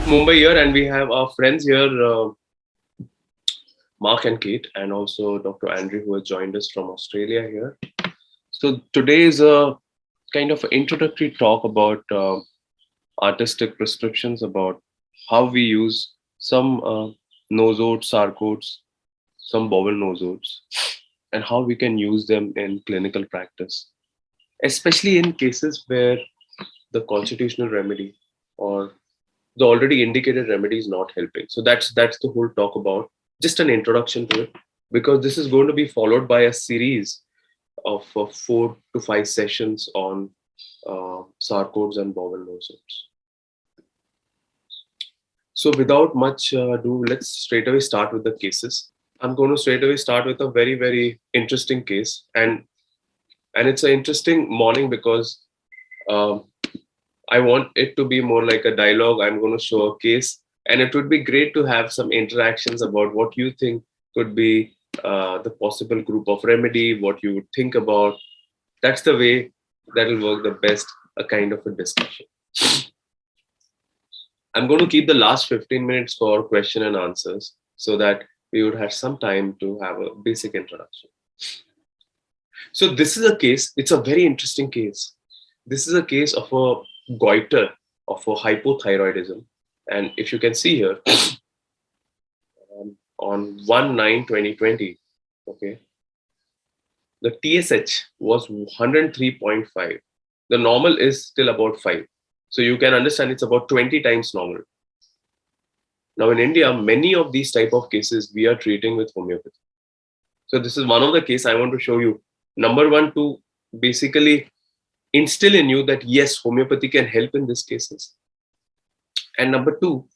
Mumbai here, and we have our friends here, Mark and Kate, and also Dr. Andrew, who has joined us from Australia here. So today is a kind of introductory talk about artistic prescriptions, about how we use some nosodes, sarcodes, some bowel nosodes, and how we can use them in clinical practice, especially in cases where the constitutional remedy or the already indicated remedy is not helping. So that's the whole talk about. Just an introduction to it, because this is going to be followed by a series of 4 to 5 sessions on sarcodes and bowel nosodes. So without much ado, let's straight away start with the cases. I'm going to straight away start with a very interesting case, and it's an interesting morning because um, I want it to be more like a dialogue. I'm going to show a case, and it would be great to have some interactions about what you think could be the possible group of remedy, what you would think about. That's the way that will work the best, a kind of a discussion. I'm going to keep the last 15 minutes for question and answers so that we would have some time to have a basic introduction. So this is a case, it's a very interesting case. This is a case of a goiter, of a hypothyroidism. And if you can see here, on 1/9/2020, okay, the TSH was 103.5. The normal is still about 5. So you can understand it's about 20 times normal. Now in India, many of these type of cases we are treating with homeopathy. So this is one of the cases I want to show you. Number one, to basically instill in you that yes, homeopathy can help in these cases. And number two,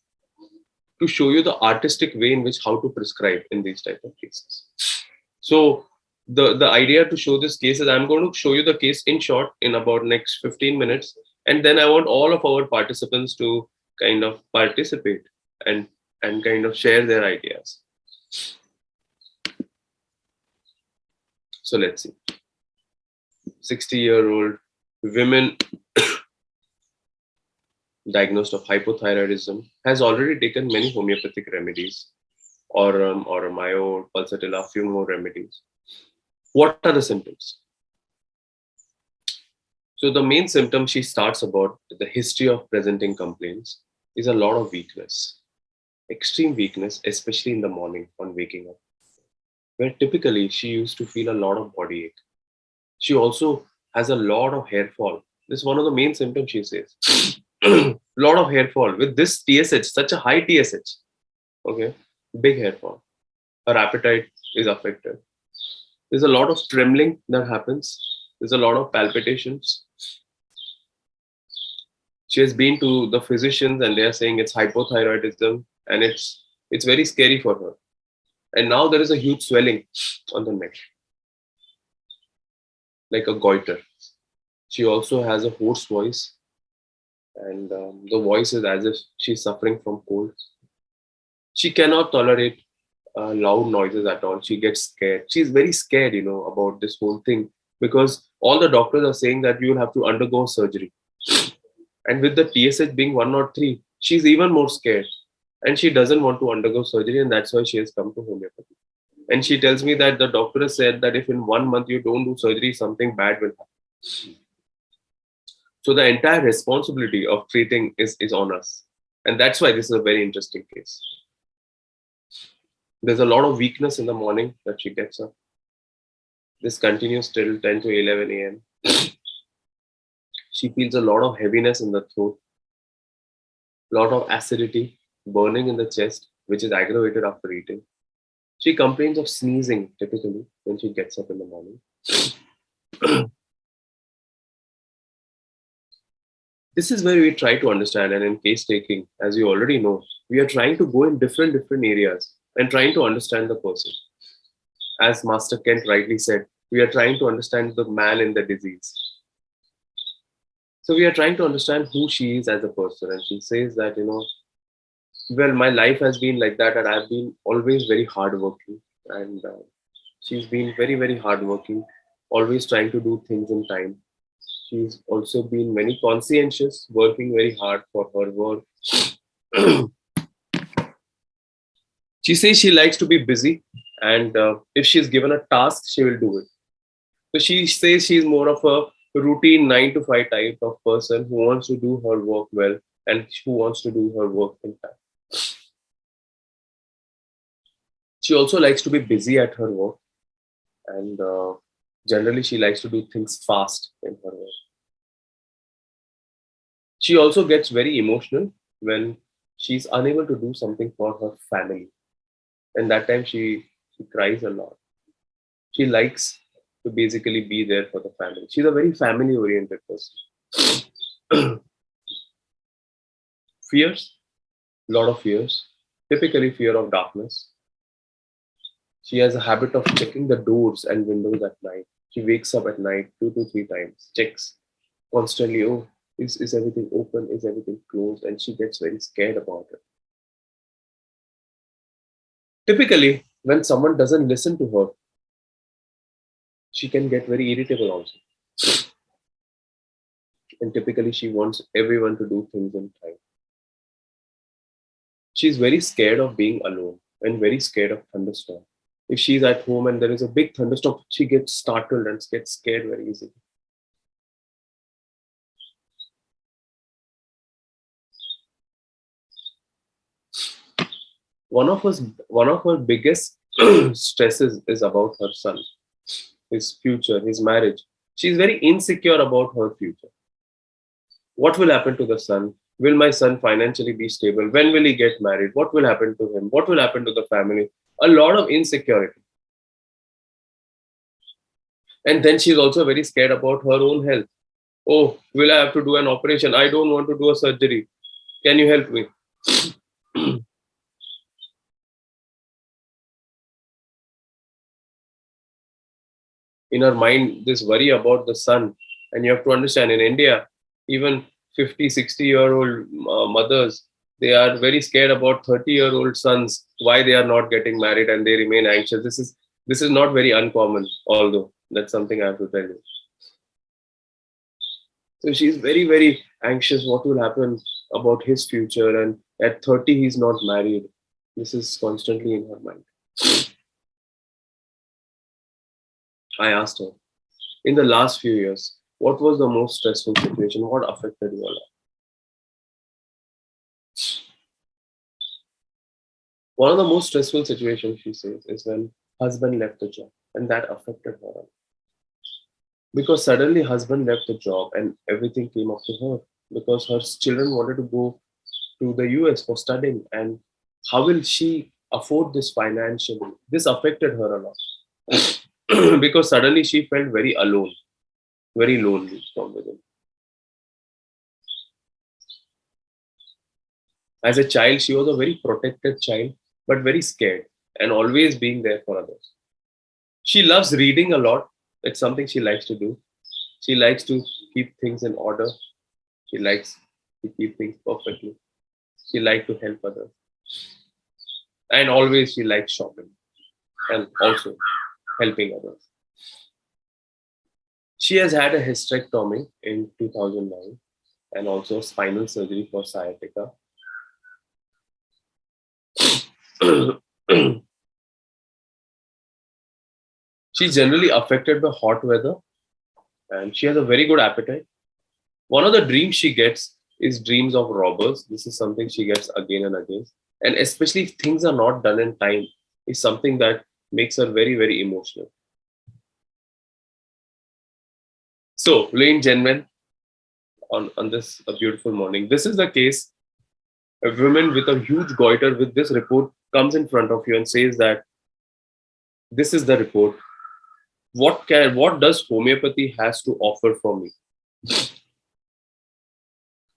to show you the artistic way in which how to prescribe in these type of cases. So the idea to show this case is I'm going to show you the case in short in about next 15 minutes. And then I want all of our participants to kind of participate and kind of share their ideas. So let's see. 60-year-old women diagnosed of hypothyroidism has already taken many homeopathic remedies, or Mayo, Pulsatilla, few more remedies. What are the symptoms? So the main symptom she starts about the history of presenting complaints is a lot of weakness, extreme weakness, especially in the morning on waking up, where typically she used to feel a lot of body ache. She also has a lot of hair fall. This is one of the main symptoms she says. Lot of hair fall with this TSH, such a high TSH. Okay, big hair fall. Her appetite is affected. There's a lot of trembling that happens. There's a lot of palpitations. She has been to the physicians and they are saying it's hypothyroidism, and it's very scary for her. And now there is a huge swelling on the neck, like a goiter. She also has a hoarse voice, and the voice is as if she's suffering from cold. She cannot tolerate loud noises at all. She gets scared. She's very scared, about this whole thing, because all the doctors are saying that you will have to undergo surgery. And with the TSH being 103, she's even more scared. And she doesn't want to undergo surgery, and that's why she has come to homeopathy. And she tells me that the doctor has said that if in 1 month you don't do surgery, something bad will happen. So the entire responsibility of treating is on us. And that's why this is a very interesting case. There's a lot of weakness in the morning that she gets up. This continues till 10 to 11 a.m. She feels a lot of heaviness in the throat, a lot of acidity, burning in the chest, which is aggravated after eating. She complains of sneezing typically when she gets up in the morning. This is where we try to understand, and in case taking, as you already know, we are trying to go in different areas and trying to understand the person. As Master Kent rightly said, we are trying to understand the man in the disease. So we are trying to understand who she is as a person. And she says that, well, my life has been like that, and I've been always very hardworking. And she's been very hardworking, always trying to do things in time. She's also been very conscientious, working very hard for her work. She says she likes to be busy, and if she's given a task, she will do it. So she says she's more of a routine 9 to 5 type of person who wants to do her work well and who wants to do her work in time. She also likes to be busy at her work, and generally she likes to do things fast in her work. She also gets very emotional when she's unable to do something for her family, and that time she cries a lot. She likes to basically be there for the family. She's a very family oriented person. Fears, a lot of fears, typically fear of darkness. She has a habit of checking the doors and windows at night. She wakes up at night 2 to 3 times, checks constantly, oh, is everything open? Is everything closed? And she gets very scared about it. Typically, when someone doesn't listen to her, she can get very irritable also. And typically, she wants everyone to do things in time. She's very scared of being alone and very scared of thunderstorm. If she's at home and there is a big thunderstorm, she gets startled and gets scared very easily. One of her biggest stresses is about her son, his future, his marriage. She's very insecure about her future. What will happen to the son? Will my son financially be stable? When will he get married? What will happen to him? What will happen to the family? A lot of insecurity. And then she's also very scared about her own health. Oh, will I have to do an operation? I don't want to do a surgery. Can you help me? In her mind, this worry about the son. And you have to understand, in India, even 50, 60-year-old mothers, they are very scared about 30-year-old sons, why they are not getting married and they remain anxious. This is not very uncommon, although that's something I have to tell you. So she's very, very anxious what will happen about his future. And at 30, he's not married. This is constantly in her mind. I asked her, in the last few years, what was the most stressful situation? What affected your life? One of the most stressful situations, she says, is when husband left the job, and that affected her. Because suddenly husband left the job and everything came up to her because her children wanted to go to the US for studying, and how will she afford this financially? This affected her a lot because suddenly she felt very alone, very lonely from within. As a child, she was a very protected child, but very scared and always being there for others. She loves reading a lot. It's something she likes to do. She likes to keep things in order. She likes to keep things perfectly. She likes to help others. And always she likes shopping and also helping others. She has had a hysterectomy in 2009 and also spinal surgery for sciatica. She's generally affected by hot weather and she has a very good appetite. One of the dreams she gets is dreams of robbers. This is something she gets again and again. And especially if things are not done in time, is something that makes her very, very emotional. So, ladies and gentlemen, on this a beautiful morning, this is the case. A woman with a huge goiter with this report comes in front of you and says that this is the report. What does homeopathy has to offer for me?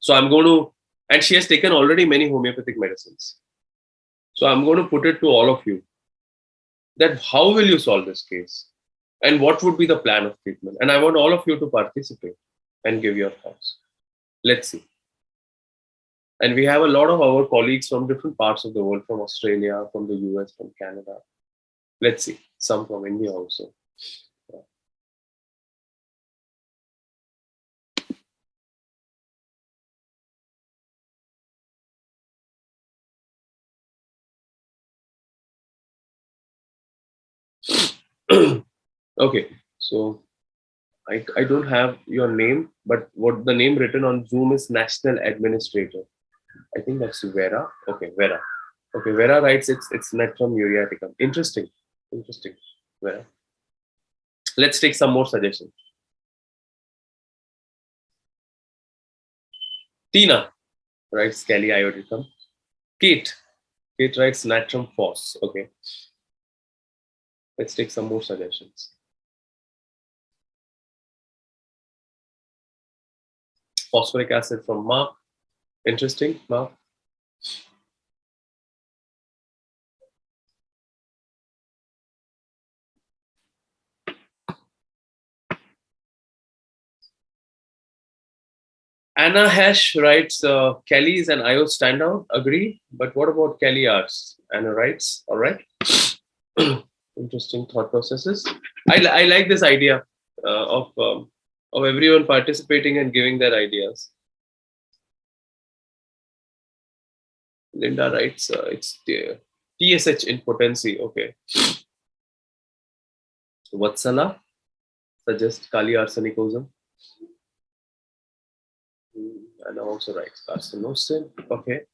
So I'm going to, and she has taken already many homeopathic medicines. So I'm going to put it to all of you that how will you solve this case? And what would be the plan of treatment? And I want all of you to participate and give your thoughts. Let's see. And we have a lot of our colleagues from different parts of the world, from Australia, from the US, from Canada. Let's see. Some from India also. Okay, so I don't have your name, but what the name written on Zoom is National Administrator. I think that's Vera. Okay, Vera. Okay, Vera writes it's Metrum uriaticum. Interesting. Interesting. Vera. Let's take some more suggestions. Tina writes Kelly ioticum. Kate. Kate writes Natrum fos. Okay. Let's take some more suggestions. Phosphoric acid from Mark. Interesting, Mark. Anna Hesh writes Kelly is an IO standout. Agree. But what about Kelly Arts? Anna writes, all right. Interesting thought processes. I like this idea of everyone participating and giving their ideas. Linda writes it's TSH in potency. Okay. Vatsala suggests Kali arsenicosum. And also writes carcinosin. Okay.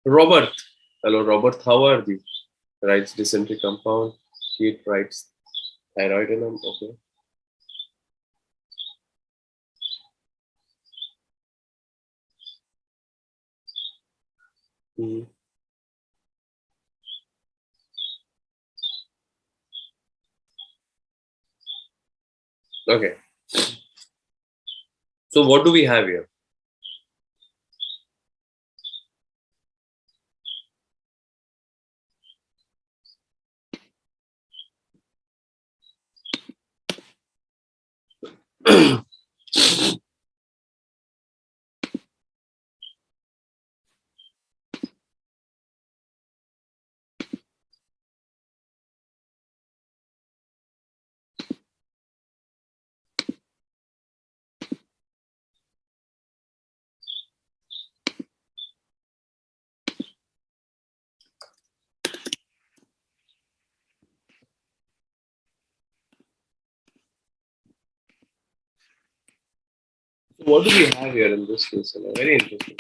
Robert. Hello, Robert. How are you? Writes dysentery compound. Kate writes thyroidinum. Okay. Mhm. Okay. So what do we have here? So what do we have here in this case? Very interesting.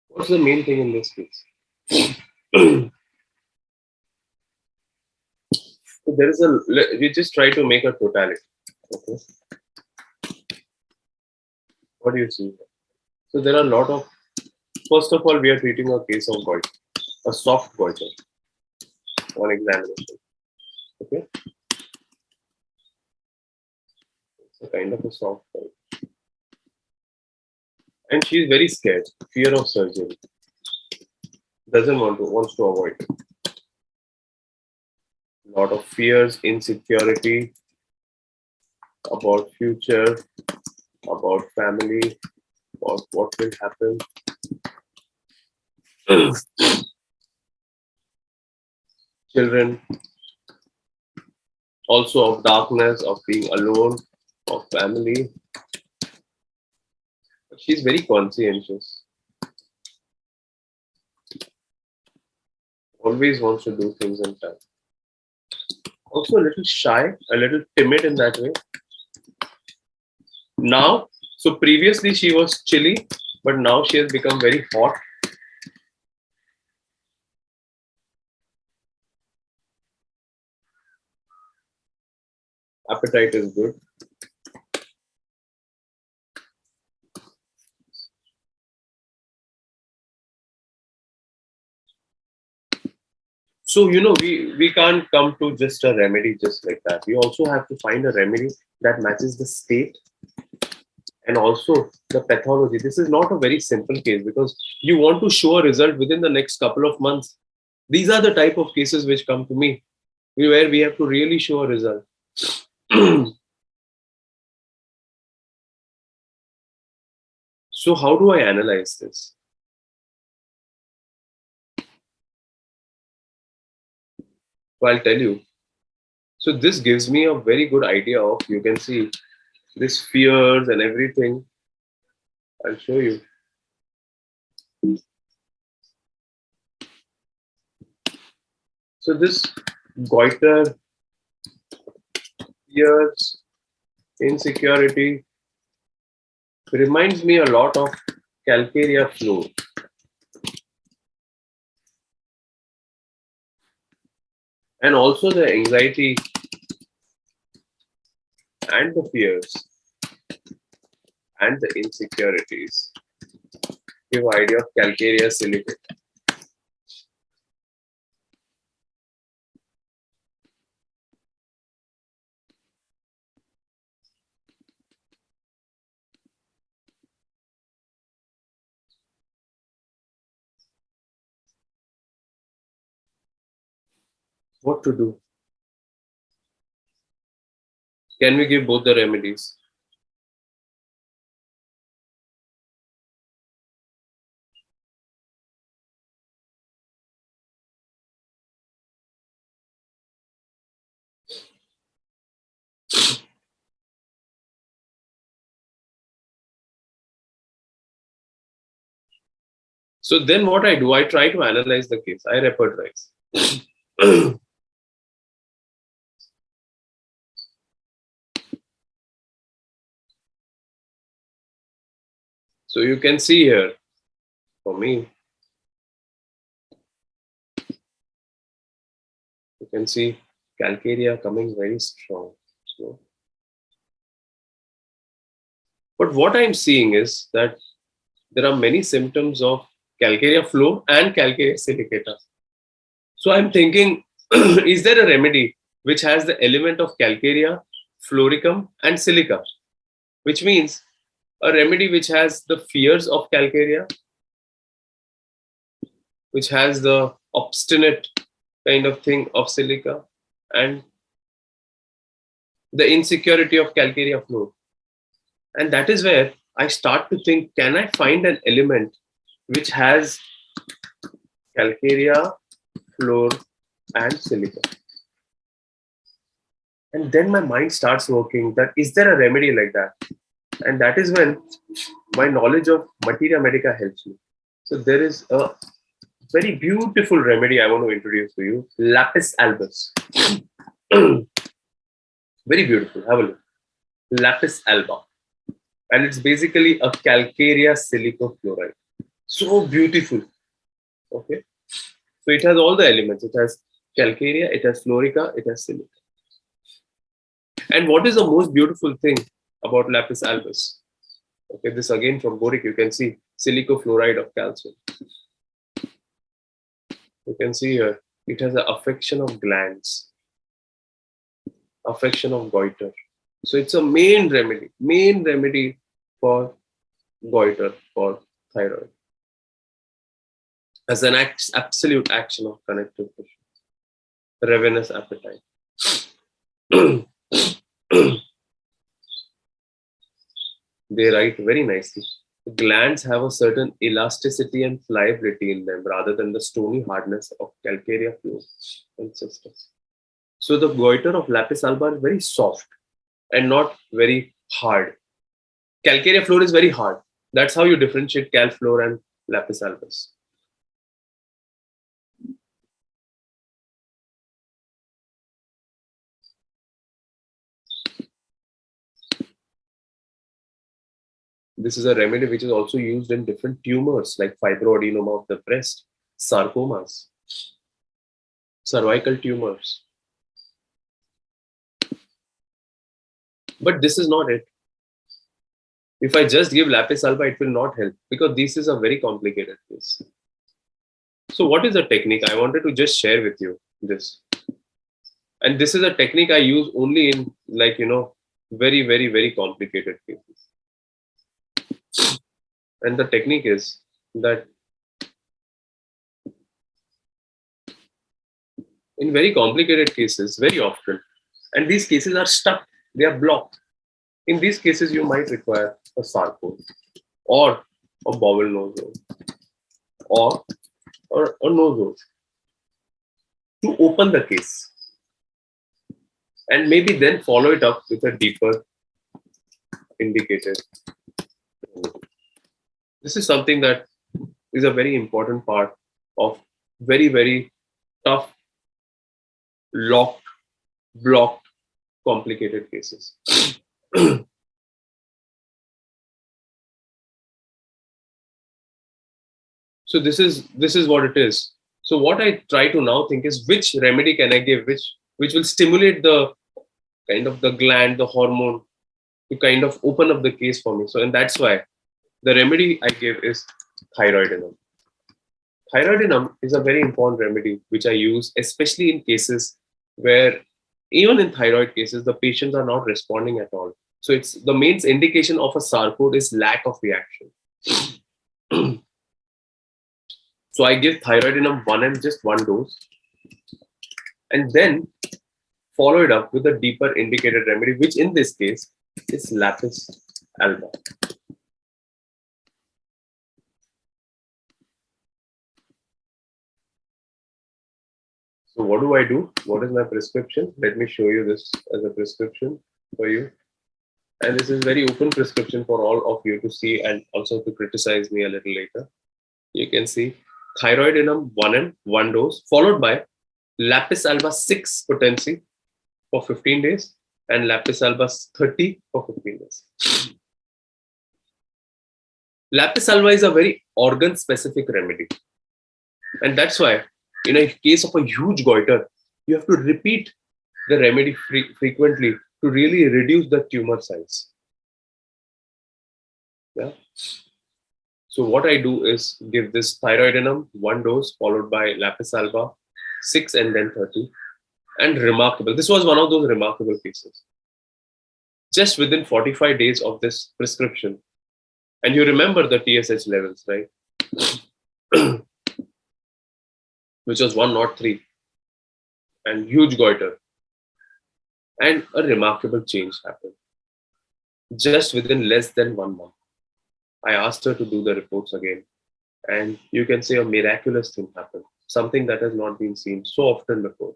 What's the main thing in this case? So there is we just try to make a totality. Okay. What do you see? So there are a lot of. First of all, we are treating a case of goiter, a soft goiter, on examination. Okay. It's a kind of a soft goiter. And she is very scared, fear of surgery. Doesn't wants to avoid it. A lot of fears, insecurity about future, about family, about what will happen. Children, also of darkness, of being alone, of family. But she's very conscientious. Always wants to do things in time. Also a little shy, a little timid in that way. Now, so previously she was chilly, but now she has become very hot. Appetite is good. So, we can't come to just a remedy just like that. We also have to find a remedy that matches the state and also the pathology. This is not a very simple case because you want to show a result within the next couple of months. These are the type of cases which come to me where we have to really show a result. So how do I analyze this? Well, I'll tell you. So this gives me a very good idea of, you can see this fears and everything. I'll show you. So this goiter, fears, insecurity reminds me a lot of calcarea flow. And also the anxiety and the fears and the insecurities give idea of calcarea silicate. What to do? Can we give both the remedies? So then what I do, I try to analyze the case. I repertorize. So you can see here, for me, you can see calcarea coming very strong. So, but what I'm seeing is that there are many symptoms of calcarea flow and calcarea silicata. So I'm thinking, is there a remedy which has the element of calcarea, floricum, and silica? Which means a remedy which has the fears of calcarea, which has the obstinate kind of thing of silica, and the insecurity of calcarea flow. And that is where I start to think, can I find an element which has calcarea, floor, and silica? And then my mind starts working that is there a remedy like that? And that is when my knowledge of materia medica helps me. So there is a very beautiful remedy I want to introduce to you, lapis albus. Very beautiful. Have a look. Lapis alba. And it's basically a calcarea silicofluoride. So beautiful. Okay. So it has all the elements. It has calcarea, it has florica, it has silica. And what is the most beautiful thing about lapis albus? Okay, this again from boric, you can see silicofluoride of calcium. You can see here, it has an affection of glands, affection of goiter. So it's a main remedy for goiter, for thyroid. As an absolute action of connective tissue, ravenous appetite. They write very nicely. Glands have a certain elasticity and pliability in them rather than the stony hardness of calcarea flow and cystis. So the goiter of lapis alba is very soft and not very hard. Calcarea floor is very hard. That's how you differentiate cal floor and lapis albus. This is a remedy which is also used in different tumors like fibroadenoma of the breast, sarcomas, cervical tumors. But this is not it. If I just give lapis alba, it will not help because this is a very complicated case. So what is the technique? I wanted to just share with you this. And this is a technique I use only in very, very, very complicated cases. And the technique is that in very complicated cases, very often, and these cases are stuck They are blocked. In these cases, you might require a sarcode or a bowel nosode or a nosode to open the case, and maybe then follow it up with a deeper indicated. This is something that is a very important part of very, very tough, locked, blocked, complicated cases. So this is what it is. So what I try to now think is, which remedy can I give, which will stimulate the kind of the gland, the hormone, to kind of open up the case for me. So, and that's why the remedy I give is thyroidinum. Thyroidinum is a very important remedy which I use, especially in cases where, even in thyroid cases, the patients are not responding at all. So it's the main indication of a sarcode is lack of reaction. So I give thyroidinum 1 mg, just 1 dose, and then follow it up with a deeper indicated remedy, which in this case is lapis alba. So what do I do? What is my prescription? Let me show you this as a prescription for you. And this is very open prescription for all of you to see and also to criticize me a little later. You can see thyroidinum 1 mg, 1 dose, followed by lapis alba 6 potency for 15 days and lapis alba 30 for 15 days. Lapis alba is a very organ specific remedy. And that's why in a case of a huge goiter, you have to repeat the remedy frequently to really reduce the tumor size. Yeah. So what I do is give this thyroidinum 1 dose followed by lapis alba 6 and then 30. And remarkable, this was one of those remarkable cases. Just within 45 days of this prescription, and you remember the TSH levels, right? Which was 103, and huge goiter. And a remarkable change happened. Just within less than 1 month, I asked her to do the reports again. And you can say a miraculous thing happened. Something that has not been seen so often before.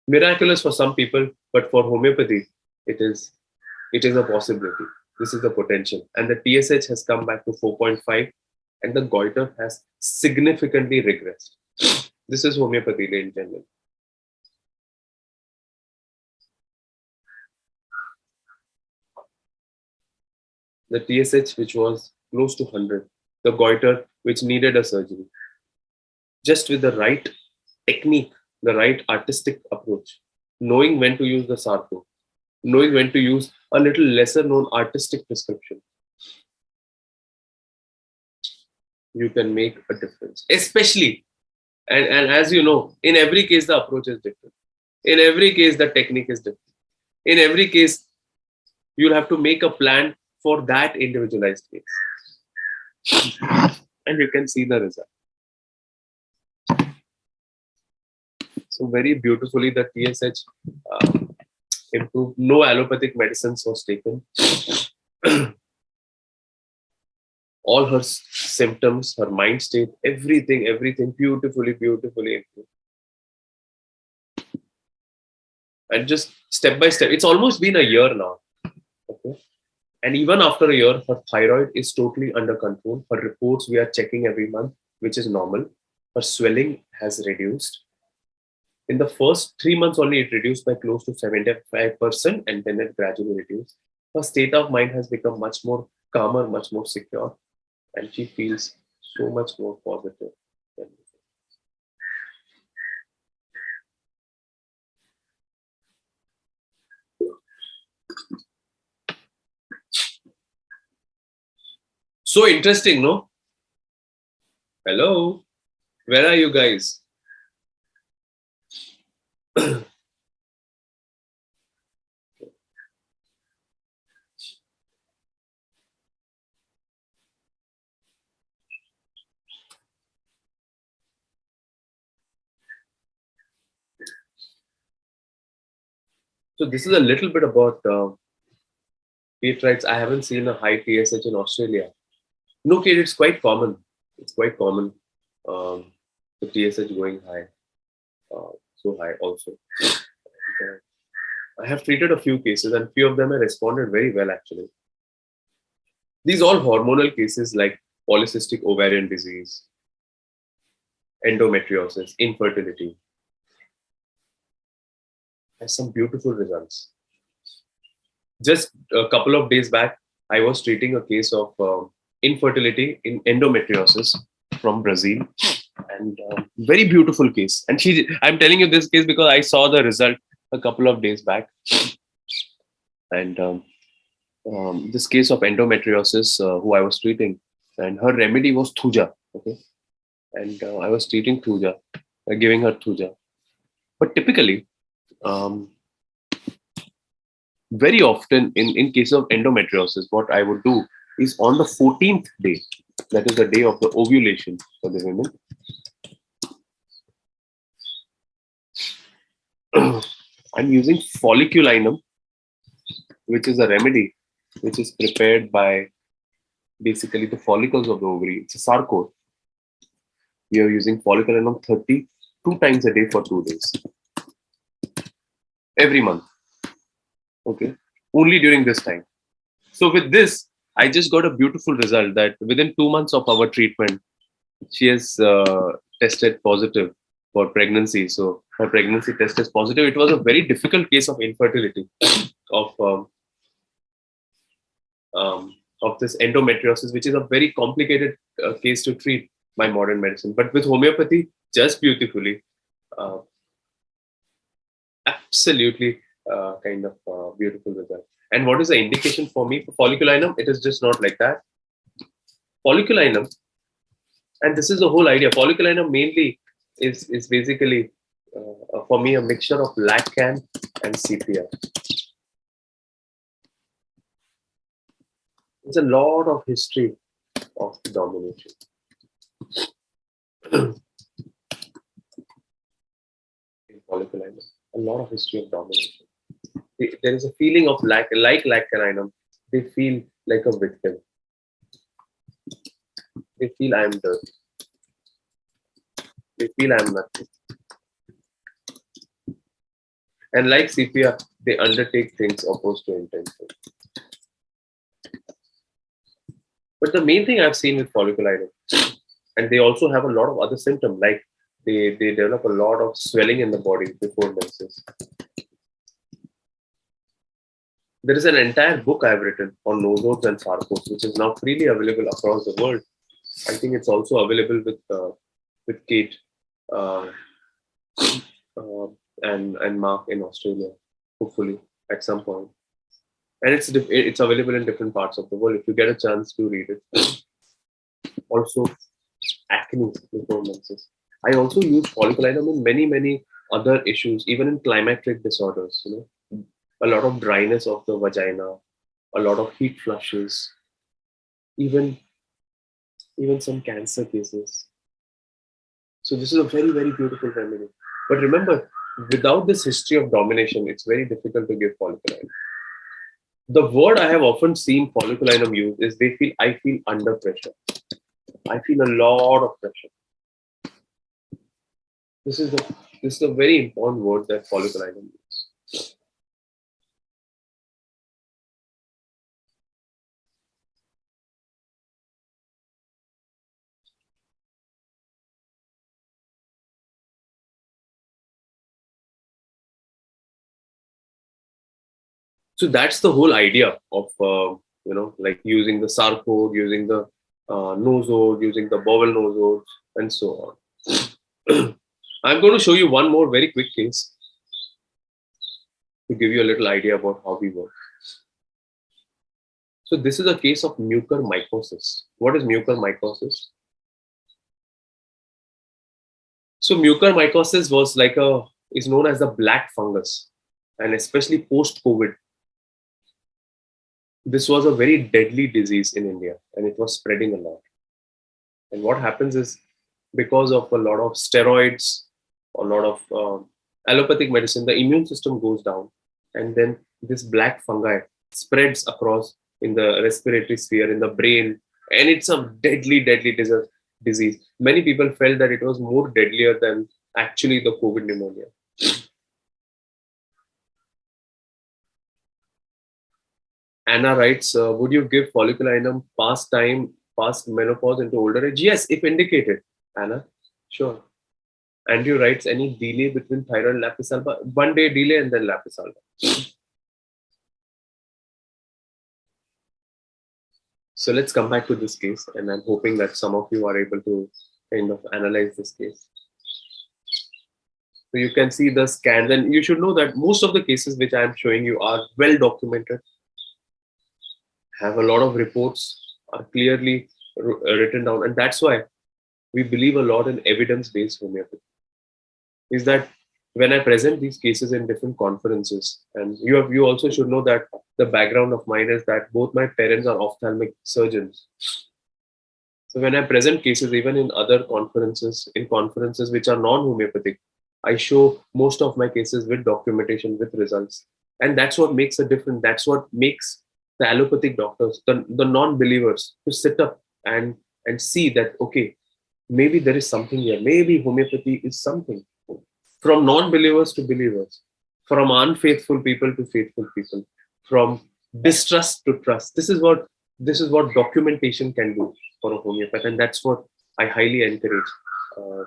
Miraculous for some people, but for homeopathy, it is a possibility. This is the potential. And the TSH has come back to 4.5 and the goiter has significantly regressed. This is homeopathy, ladies and gentlemen. The TSH, which was close to 100, the goiter, which needed a surgery. Just with the right technique, the right artistic approach, knowing when to use the sarco, knowing when to use a little lesser known artistic prescription, you can make a difference. Especially, and as you know, in every case, the approach is different. In every case, the technique is different. In every case, you'll have to make a plan for that individualized case. And you can see the result. So very beautifully, the TSH improved. No allopathic medicines was taken. All her symptoms, her mind state, everything beautifully improved. And just step by step, it's almost been a year now. Okay. And even after a year, her thyroid is totally under control. Her reports we are checking every month, which is normal. Her swelling has reduced. In the first 3 months only, it reduced by close to 75%, and then it gradually reduced. Her state of mind has become much more calmer, much more secure, and she feels so much more positive. So interesting, no? Hello, where are you guys? So this is a little bit about Pediatrics. I haven't seen a high TSH in Australia. No kid, it's quite common. It's quite common. Um, the TSH going high, so high also. And, I have treated a few cases, and few of them have responded very well actually. These all hormonal cases like polycystic ovarian disease, endometriosis, infertility, has some beautiful results. Just a couple of days back, I was treating a case of infertility in endometriosis from Brazil, and very beautiful case. And I'm telling you this case because I saw the result a couple of days back. And this case of endometriosis, who I was treating, and her remedy was thuja. Okay, and I was treating thuja, giving her thuja. But typically, um, very often in case of endometriosis, what I would do is on the 14th day, that is the day of the ovulation for the women, I'm using folliculinum, which is a remedy which is prepared by basically the follicles of the ovary. It's a sarcode. We are using folliculinum 30 two times a day for 2 days every month. Okay, only during this time. So with this, I just got a beautiful result that within 2 months of our treatment, she has tested positive for pregnancy. So her pregnancy test is positive. It was a very difficult case of infertility of this endometriosis, which is a very complicated case to treat by modern medicine. But with homeopathy, just beautifully, uh, absolutely beautiful result. And what is the indication for me for folliculinum? It is just not like that. Folliculinum, and this is the whole idea. Folliculinum mainly is basically for me a mixture of lacan and sepia. There's a lot of history of domination. In folliculinum, a lot of history of domination. There is a feeling of like lacarinum. They feel like a victim. They feel I am dirt. They feel I am nothing. And like sepia, they undertake things opposed to intention. But the main thing I've seen with folliculitis, and they also have a lot of other symptoms, like they develop a lot of swelling in the body before menses. There is an entire book I've written on nosodes and sarcodes, which is now freely available across the world. I think it's also available with Kate and Mark in Australia, hopefully at some point. And it's available in different parts of the world. If you get a chance to read it. Also, acne before menses. I also use folliculinum in many other issues, even in climacteric disorders. A lot of dryness of the vagina, a lot of heat flushes, even some cancer cases. So this is a very beautiful remedy. But remember, without this history of domination, it's very difficult to give folliculinum. The word I have often seen folliculinum used is I feel under pressure. I feel a lot of pressure. This is a very important word that folliculinum uses. So that's the whole idea of like using the sarcode, using the nosode, using the bowel nosodes, and so on. I'm going to show you one more very quick case to give you a little idea about how we work. So this is a case of mucormycosis. What is mucormycosis? So mucormycosis is known as the black fungus, and especially post-COVID. This was a very deadly disease in India, and it was spreading a lot. And what happens is, because of a lot of steroids, a lot of allopathic medicine, the immune system goes down, and then this black fungi spreads across in the respiratory sphere, in the brain, and it's a deadly disease. Many people felt that it was more deadlier than actually the COVID pneumonia. Anna writes, would you give folliculinum past menopause into older age? Yes, if indicated. Anna, sure. Andrew writes, any delay between thyroid and lapis alba? 1 day delay and then lapis alba. So let's come back to this case, and I'm hoping that some of you are able to kind of analyze this case. So you can see the scans, and you should know that most of the cases which I'm showing you are well documented, have a lot of reports, are clearly written down, and that's why we believe a lot in evidence-based homeopathy. Is that when I present these cases in different conferences, and you also should know that the background of mine is that both my parents are ophthalmic surgeons. So when I present cases, even in other conferences, in conferences which are non-homeopathic, I show most of my cases with documentation, with results. And that's what makes a difference. That's what makes the allopathic doctors, the non-believers, to sit up and see that, okay, maybe there is something here. Maybe homeopathy is something. From non-believers to believers, from unfaithful people to faithful people, from distrust to trust. This is what documentation can do for a homeopath, and that's what I highly encourage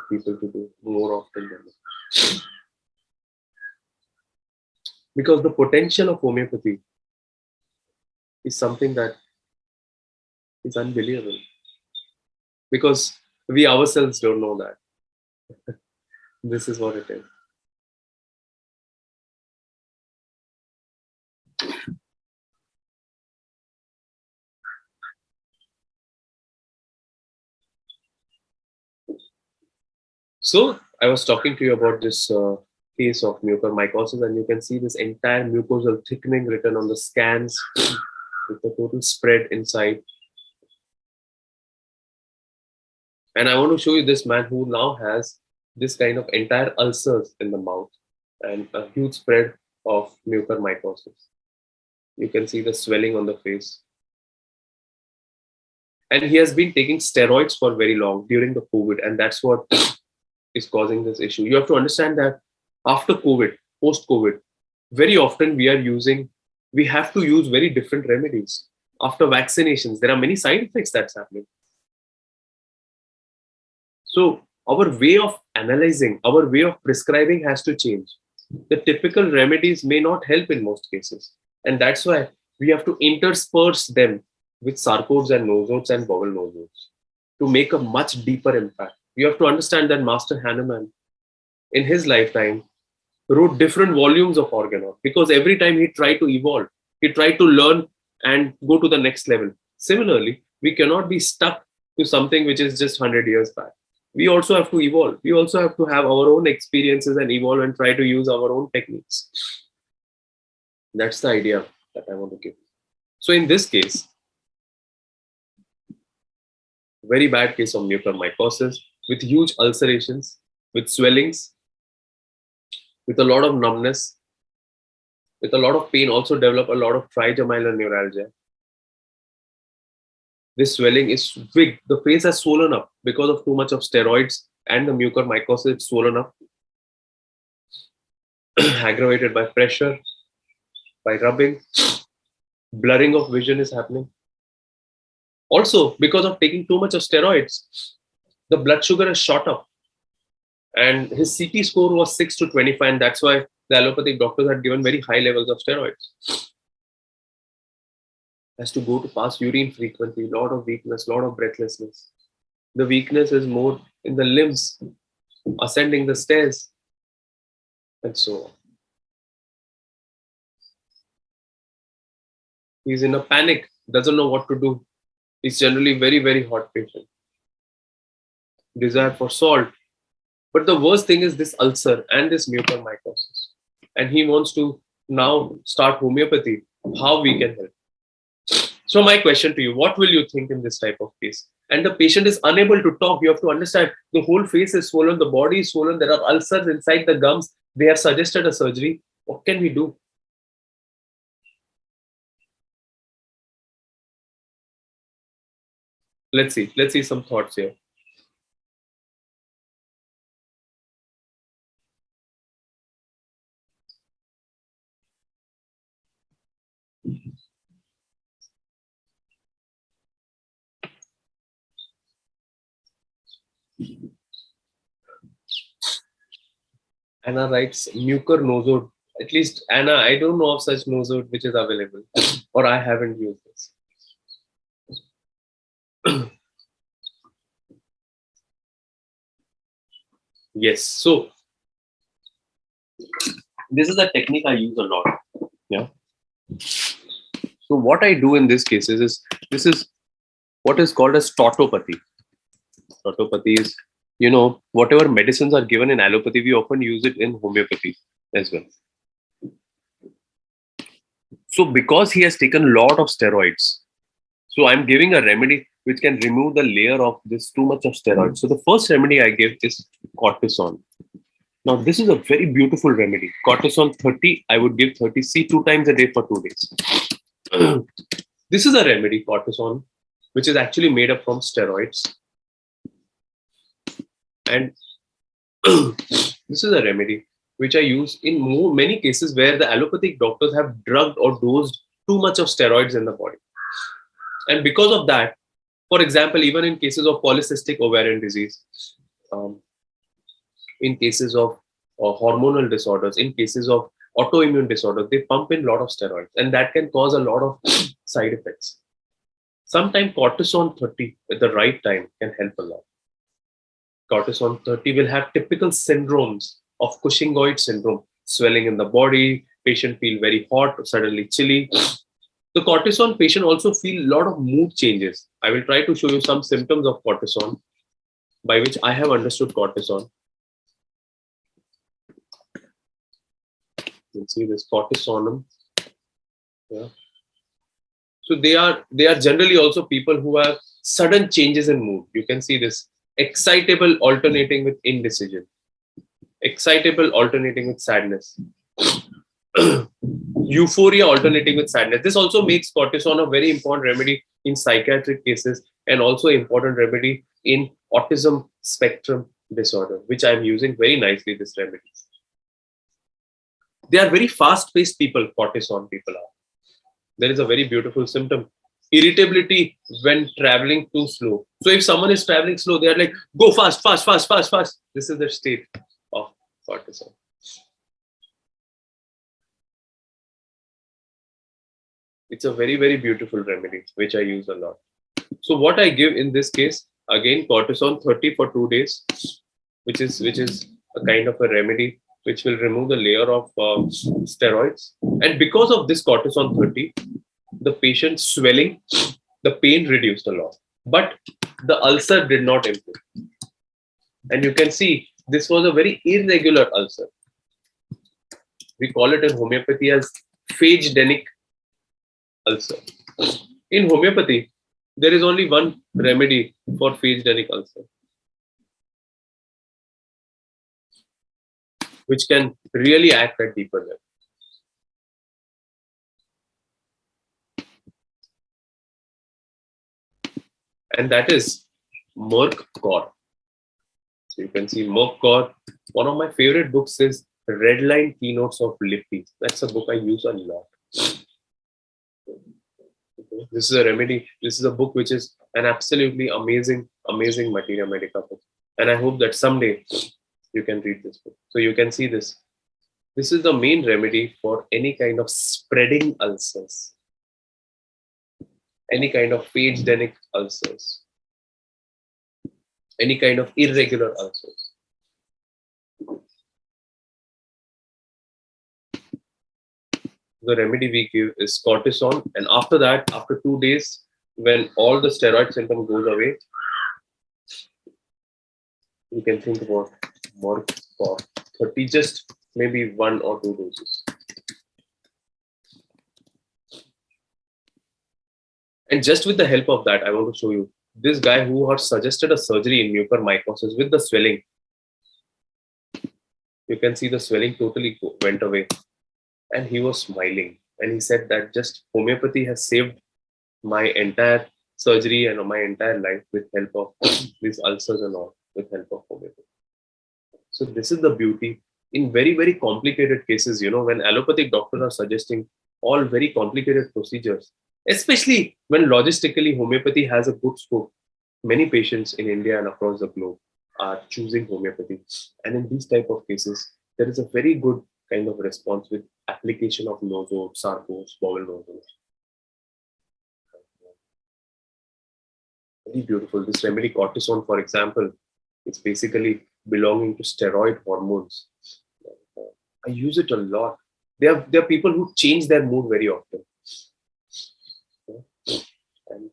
people to do more often than not. Because the potential of homeopathy is something that is unbelievable. Because we ourselves don't know that. This is what it is. So I was talking to you about this case of mucormycosis, and you can see this entire mucosal thickening written on the scans with the total spread inside. And I want to show you this man who now has this kind of entire ulcers in the mouth and a huge spread of mucormycosis. You can see the swelling on the face. And he has been taking steroids for very long during the COVID, and that's what is causing this issue. You have to understand that after COVID, post-COVID, very often we have to use very different remedies. After vaccinations, there are many side effects that's happening. So our way of analyzing, our way of prescribing has to change. The typical remedies may not help in most cases. And that's why we have to intersperse them with sarcodes and nosodes and bowel nosodes to make a much deeper impact. You have to understand that Master Hahnemann, in his lifetime, wrote different volumes of organoid because every time he tried to evolve, he tried to learn and go to the next level. Similarly, we cannot be stuck to something which is just 100 years back. We also have to evolve. We also have to have our own experiences and evolve and try to use our own techniques. That's the idea that I want to give. So in this case, very bad case of mucormycosis with huge ulcerations, with swellings, with a lot of numbness, with a lot of pain, also develop a lot of trigeminal neuralgia. This swelling is big. The face has swollen up because of too much of steroids and the mucormycosis. It's swollen up, aggravated by pressure, by rubbing. Blurring of vision is happening. Also, because of taking too much of steroids, the blood sugar has shot up. And his CT score was 6 to 25, and that's why the allopathic doctors had given very high levels of steroids. Has to go to pass urine frequently, a lot of weakness, a lot of breathlessness. The weakness is more in the limbs, ascending the stairs, and so on. He's in a panic, doesn't know what to do. He's generally very hot patient. Desire for salt. But the worst thing is this ulcer and this mucormycosis. And he wants to now start homeopathy. How we can help? So my question to you, what will you think in this type of case? And the patient is unable to talk. You have to understand the whole face is swollen, the body is swollen, there are ulcers inside the gums. They have suggested a surgery. What can we do? Let's see. Let's see some thoughts here. Anna writes mucor nosode. At least Anna, I don't know of such nosode which is available, or I haven't used this. Yes. So this is a technique I use a lot. Yeah. So what I do in this case is this is what is called as tautopathy. Tautopathy is, whatever medicines are given in allopathy, we often use it in homeopathy as well. So because he has taken a lot of steroids, so I'm giving a remedy which can remove the layer of this too much of steroids. So the first remedy I give is cortisone. Now this is a very beautiful remedy. Cortisone 30, I would give 30C 2 times a day for 2 days. This is a remedy, cortisone, which is actually made up from steroids. And this is a remedy which I use in many cases where the allopathic doctors have drugged or dosed too much of steroids in the body. And because of that, for example, even in cases of polycystic ovarian disease, in cases of hormonal disorders, in cases of autoimmune disorders, they pump in a lot of steroids, and that can cause a lot of side effects. Sometimes cortisone 30 at the right time can help a lot. Cortisone 30 will have typical syndromes of Cushingoid syndrome, swelling in the body, patient feel very hot, suddenly chilly. The cortisone patient also feel a lot of mood changes. I will try to show you some symptoms of cortisone by which I have understood cortisone. You can see this cortisonum. Yeah. So they are generally also people who have sudden changes in mood. You can see this excitable alternating with indecision, excitable alternating with sadness, euphoria alternating with sadness. This also makes cortisone a very important remedy in psychiatric cases and also important remedy in autism spectrum disorder, which I'm using very nicely, this remedy. They are very fast-paced people, cortisone people are. There is a very beautiful symptom. Irritability when traveling too slow. So if someone is traveling slow, they are like, go fast, fast, fast, fast, fast. This is the state of cortisol. It's a very, very beautiful remedy, which I use a lot. So what I give in this case, again, cortisone 30 for 2 days, which is a kind of a remedy which will remove the layer of steroids. And because of this cortisone 30, the patient's swelling, the pain reduced a lot, but the ulcer did not improve. And you can see this was a very irregular ulcer. We call it in homeopathy as phage-denic ulcer. In homeopathy, there is only one remedy for phage-denic ulcer, which can really act at deeper level. And that is Merck Core. So you can see Merck Core. One of my favorite books is Red Line Keynotes of Lippy. That's a book I use a lot. This is a remedy. This is a book which is an absolutely amazing, amazing materia medica book. And I hope that someday you can read this book. So you can see this. This is the main remedy for any kind of spreading ulcers, any kind of phage-denic ulcers, any kind of irregular ulcers. The remedy we give is cortisone, and after that, after 2 days, when all the steroid symptom goes away, you can think about Merck for 30, just maybe 1 or 2 doses. And just with the help of that, I want to show you this guy who has suggested a surgery in mucormycosis with the swelling. You can see the swelling totally went away. And he was smiling. And he said that just homeopathy has saved my entire surgery and my entire life with help of these ulcers and all, with help of homeopathy. So this is the beauty. In very, very complicated cases, when allopathic doctors are suggesting all very complicated procedures, especially when logistically homeopathy has a good scope, many patients in India and across the globe are choosing homeopathy. And in these type of cases, there is a very good kind of response with application of nosodes, sarcodes, bowel nosodes. Very beautiful. This remedy cortisone, for example, it's basically belonging to steroid hormones. I use it a lot. There are people who change their mood very often. And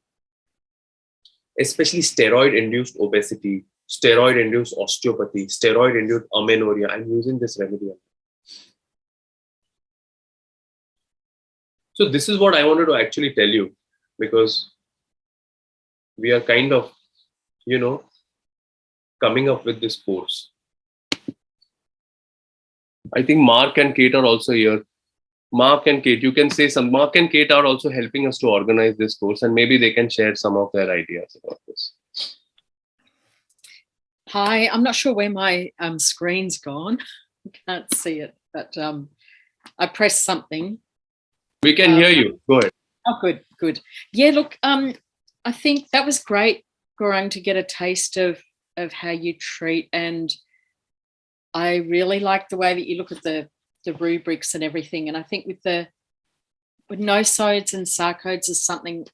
especially steroid-induced obesity, steroid-induced osteopathy, steroid-induced amenorrhea. I'm using this remedy. So this is what I wanted to actually tell you, because we are kind of, coming up with this course. I think Mark and Kate are also here. Mark and Kate, you can say some. Mark and Kate are also helping us to organize this course, and maybe they can share some of their ideas about this. Hi, I'm not sure where my screen's gone. I can't see it, but I pressed something. We can hear you. Go ahead. Oh, good. Yeah, look, I think that was great, Gaurang, to get a taste of how you treat, and I really like the way that you look at the rubrics and everything. And I think with nosodes and sarcodes is something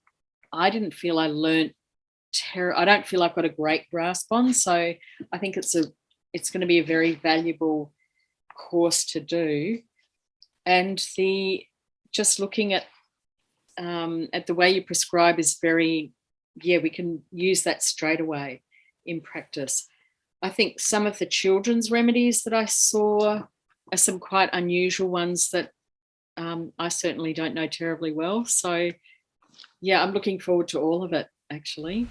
I didn't feel I learned. I don't feel I've got a great grasp on. So I think it's going to be a very valuable course to do. And just looking at the way you prescribe is very, we can use that straight away in practice. I think some of the children's remedies that I saw are some quite unusual ones that I certainly don't know terribly well. So, I'm looking forward to all of it, actually.